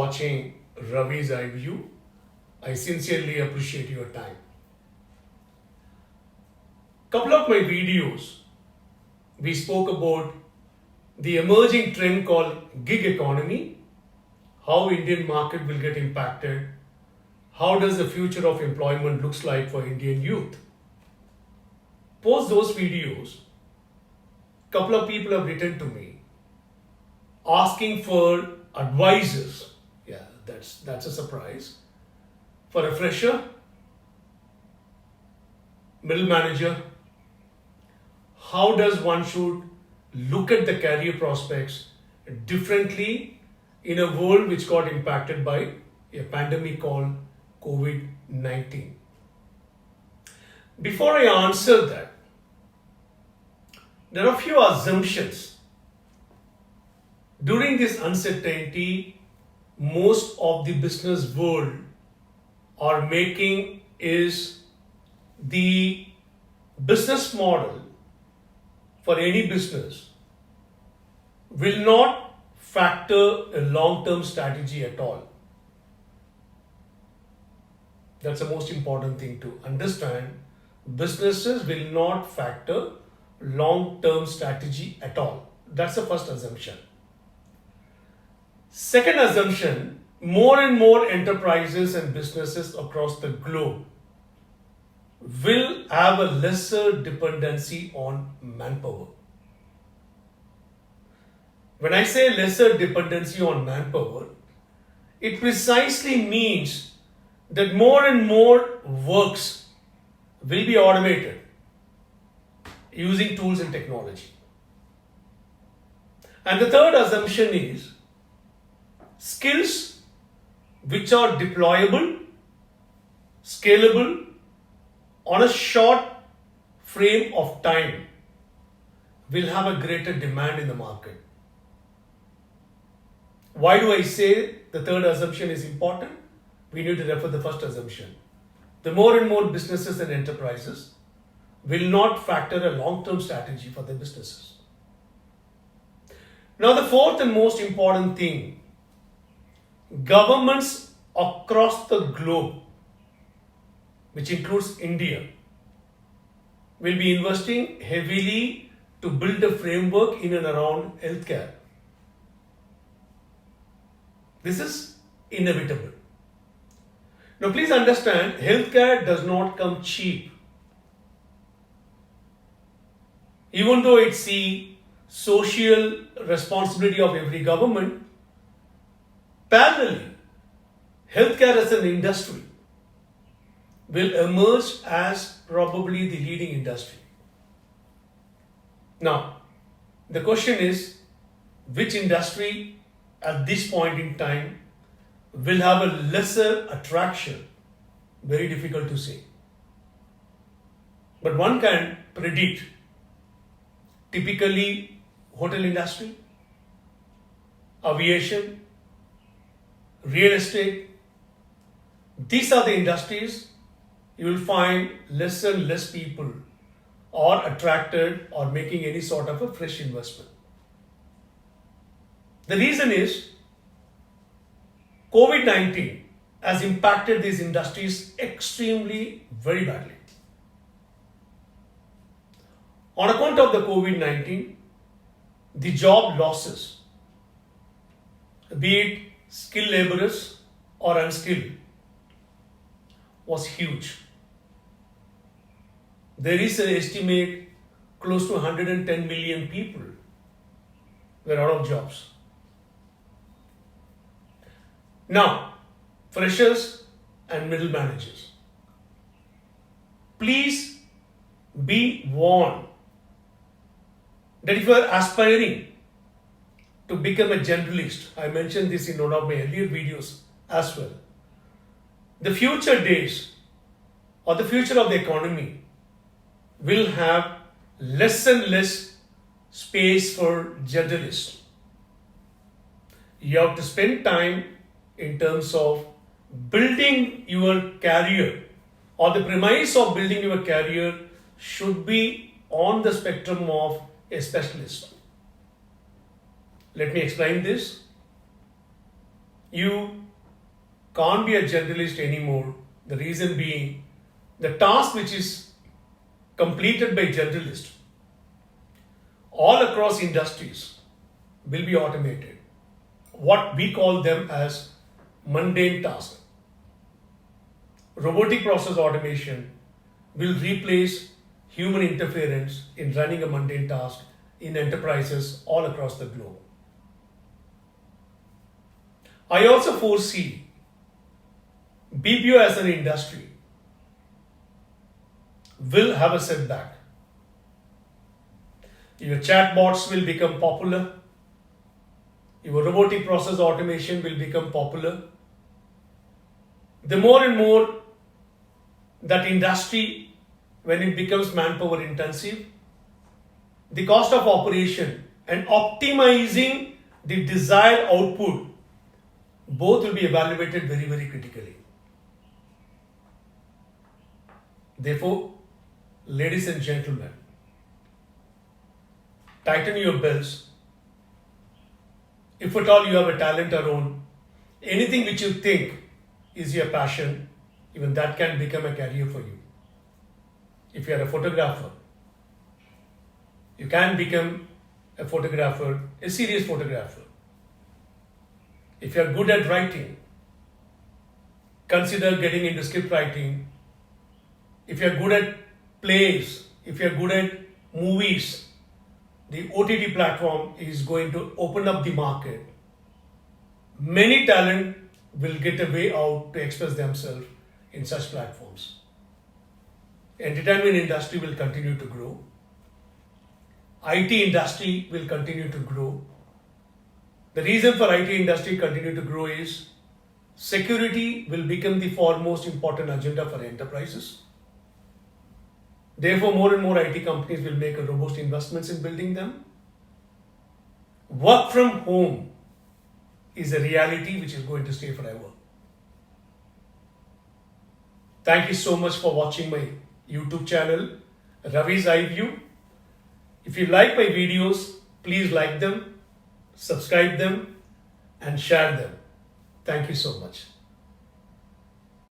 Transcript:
watching Ravi's Eye View. I sincerely appreciate your time. Couple of my videos, we spoke about the emerging trend called gig economy, how Indian market will get impacted, how does the future of employment looks like for Indian youth. Post those videos, couple of people have written to me asking for advices. Yeah, that's a surprise. For a fresher, middle manager, how does one should look at the career prospects differently in a world which got impacted by a pandemic called COVID-19. Before I answer that, there are a few assumptions. During this uncertainty, most of the business world are making is the business model for any business will not factor a long-term strategy at all. That's the most important thing to understand. Businesses will not factor long-term strategy at all. That's the first assumption. Second assumption, more and more enterprises and businesses across the globe will have a lesser dependency on manpower. When I say lesser dependency on manpower, it precisely means that more and more works will be automated using tools and technology. And the third assumption is skills which are deployable, scalable on a short frame of time will have a greater demand in the market. Why do I say the third assumption is important? We need to refer the first assumption. The more and more businesses and enterprises will not factor a long-term strategy for their businesses. Now, the fourth and most important thing, governments across the globe, which includes India, will be investing heavily to build a framework in and around healthcare. This is inevitable. Now, please understand, healthcare does not come cheap. Even though it's the social responsibility of every government, parallelly, healthcare as an industry will emerge as probably the leading industry. Now, the question is, which industry at this point in time will have a lesser attraction? Very difficult to say. But one can predict, typically hotel industry, aviation, real estate, these are the industries you will find less and less people are attracted or making any sort of a fresh investment. The reason is COVID-19 has impacted these industries extremely very badly. On account of the COVID-19, the job losses, be it skilled laborers or unskilled, was huge. There is an estimate close to 110 million people were out of jobs. Now, freshers and middle managers, please be warned that if you are aspiring to become a generalist, I mentioned this in one of my earlier videos as well, the future days or the future of the economy will have less and less space for generalists. You have to spend time in terms of building your career, or the premise of building your career should be on the spectrum of a specialist. Let me explain this. You can't be a generalist anymore. The reason being, the task which is completed by generalist all across industries will be automated. What we call them as mundane tasks. Robotic process automation will replace human interference in running a mundane task in enterprises all across the globe. I also foresee BPO as an industry will have a setback. Your chatbots will become popular. Your robotic process automation will become popular. The more and more that industry, when it becomes manpower intensive, the cost of operation and optimizing the desired output, both will be evaluated very, very critically. Therefore, ladies and gentlemen, tighten your belts. If at all you have a talent around, anything which you think is your passion, even that can become a career for you. If you are a photographer, you can become a photographer, a serious photographer. If you are good at writing, consider getting into script writing. If you are good at plays, if you are good at movies, the OTT platform is going to open up the market. Many talent will get a way out to express themselves in such platforms. Entertainment industry will continue to grow. IT industry will continue to grow. The reason for IT industry continue to grow is security will become the foremost important agenda for enterprises. Therefore, more and more IT companies will make a robust investments in building them. Work from home is a reality which is going to stay forever. Thank you so much for watching my YouTube channel, Ravi's Eye View. If you like my videos, please like them, subscribe them, and share them. Thank you so much.